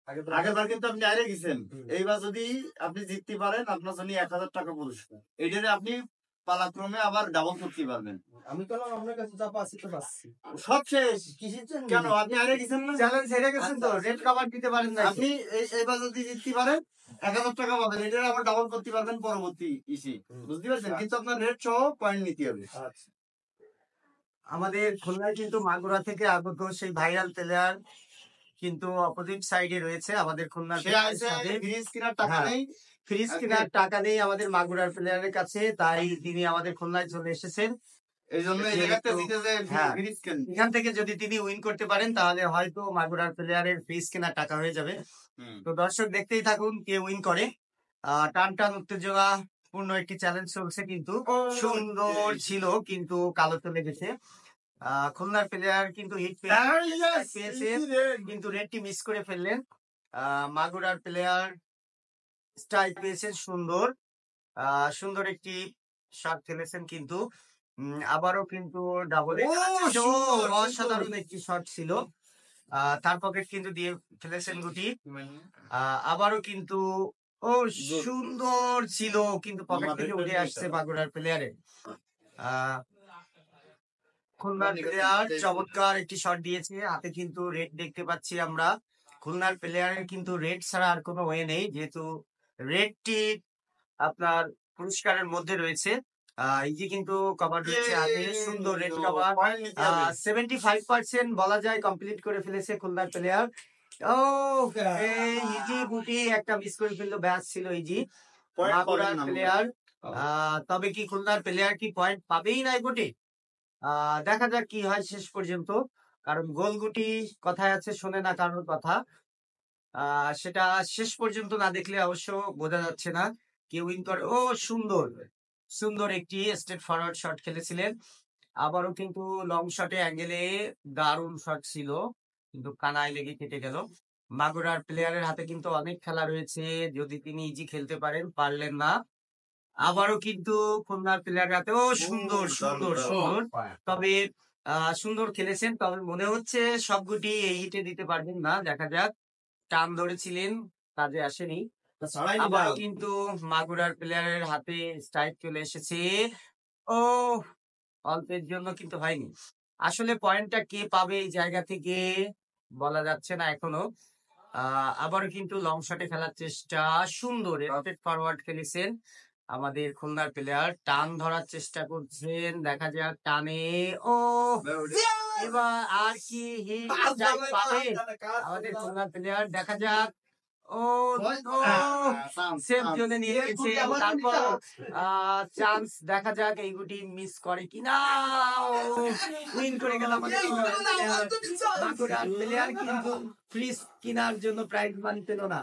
আগেরবার কিন্তু আপনি হারে গেছেন, এইবার যদি আপনি জিততে পারেন আপনার জন্য 1000 টাকা পুরস্কার, এইটারে আপনি পালাক্রমে আবার ডাবল করতে পারবেন। আমি তো আপনার কাছে যা পাচ্ছি তো পাচ্ছি, সব শেষ। কেন আপনি হারে গেছেন না? চ্যালেঞ্জ হেরে গেছেন তো, রেড কাভার দিতে পারেন না। আপনি এইবার যদি জিততে পারেন 1000 টাকা পাবেন, এটা আবার ডাবল করতে পারবেন পরবর্তী ইসি, বুঝতে পারছেন? কিন্তু আপনার রেড সহ পয়েন্ট নিতে হবে। আমাদের খুলনায় কিন্তু মাগুরা থেকে আগত সেই ভাইরাল প্লেয়ার কিন্তু অপোজিট সাইডে রয়েছে আমাদের খুলনার ফ্রিজ কেনার টাকা নেই, ফ্রিজ কেনার টাকা নেই আমাদের মাগুরার প্লেয়ারের কাছে, তাই তিনি আমাদের খুলনায় চলে এসেছেন। এই জন্য এই জায়গাতে জিতেছে ফ্রিজ কেন। এখান থেকে যদি তিনি উইন করতে পারেন তাহলে হয়তো মাগুরার প্লেয়ারের ফ্রিজ কেনার টাকা হয়ে যাবে। তো দর্শক দেখতেই থাকুন কে উইন করে। টান টান উত্তেজনা পূর্ণ একটি চ্যালেঞ্জ চলছে, কিন্তু সুন্দর ছিল, কিন্তু কালো চলে গেছে। খুলনার প্লেয়ার কিন্তু হিট পেয়েছে, কিন্তু রেডটি মিস করে ফেললেন। মাগুরার প্লেয়ার স্ট্রাইক পেয়েছেন সুন্দর, সুন্দর একটি শট খেলেছেন, কিন্তু আবারও কিন্তু ডাবলে অসাধারণ একটি শট ছিল। তার পকেট কিন্তু দিয়ে ফেলেছেন গুটি, আবারও কিন্তু সুন্দর ছিল, কিন্তু পকেট থেকে উঠে আসছে মাগুরার প্লেয়ারে। খুলনার প্লেয়ার চমৎকার একটি শট দিয়েছে, হাতে কিন্তু রেড দেখতে পাচ্ছি আমরা। খুলনার প্লেয়ারের কিন্তু রেড ছাড়া আর কোনো ওয়ে নেই, যেহেতু রেডটি আপনার পুরস্কারের মধ্যে রয়েছে। ইজি কিন্তু কভার রয়েছে হাতে, সুন্দর রেড কভার। 75% বলা যায় কমপ্লিট করে ফেলেছে খুলনার প্লেয়ার। ইজি গুটি একটা মিস করে ফেললো, ব্যাস ছিল ইজি মাগুরার প্লেয়ার। তবে কি খুলনার প্লেয়ার কি পয়েন্ট পাবেই না গুটি? দেখা যাক কি হয় শেষ পর্যন্ত, কারণ গোল গুটি কথায় আছে শোনে না কারোর কথা। সেটা শেষ পর্যন্ত না দেখলে অবশ্য বোঝা যাচ্ছে না কে উইন করে। সুন্দর সুন্দর একটি স্ট্রেট ফরওয়ার্ড শট খেলেছিলেন, আবারও কিন্তু লং শটে অ্যাঙ্গেলে দারুণ শট ছিল, কিন্তু কানায় লেগে কেটে গেল। মাগুরার প্লেয়ারের হাতে কিন্তু অনেক খেলা রয়েছে, যদি তিনি ইজি খেলতে পারেন, পারলেন না। আবারও কিন্তু খুলনার প্লেয়ার হাতে সুন্দর সুন্দর সুন্দর, তবে সুন্দর খেলেছেন, তবে মনে হচ্ছে সবগুটি এই হিটে দিতে পারবেন না। দেখা যাক, টান ধরেছিলেন, কাজে আসেনি। আবারও কিন্তু মাগুরার প্লেয়ারের হাতে স্ট্রাইক চলে এসেছে, অল্পের জন্য কিন্তু হয়নি। আসলে পয়েন্টটা কে পাবে এই জায়গা থেকে বলা যাচ্ছে না এখনো। আবারও কিন্তু লং শটে খেলার চেষ্টা, সুন্দর ফরওয়ার্ড খেলেছেন আমাদের খুলনার প্লেয়ার, টান ধরার চেষ্টা করছেন, দেখা যাক টানে। এবার আর কি হিট পাবে আমাদের খুলনার প্লেয়ার, দেখা যাক। সেফ জোনে নিয়ে গেছে, তারপর চান্স, দেখা যাক এই গুটি মিস করে কিনা। উইন করে গেল আমাদের প্লেয়ার, কিন্তু ফ্রিজ কেনার জন্য প্রাইজ মানি পেল না।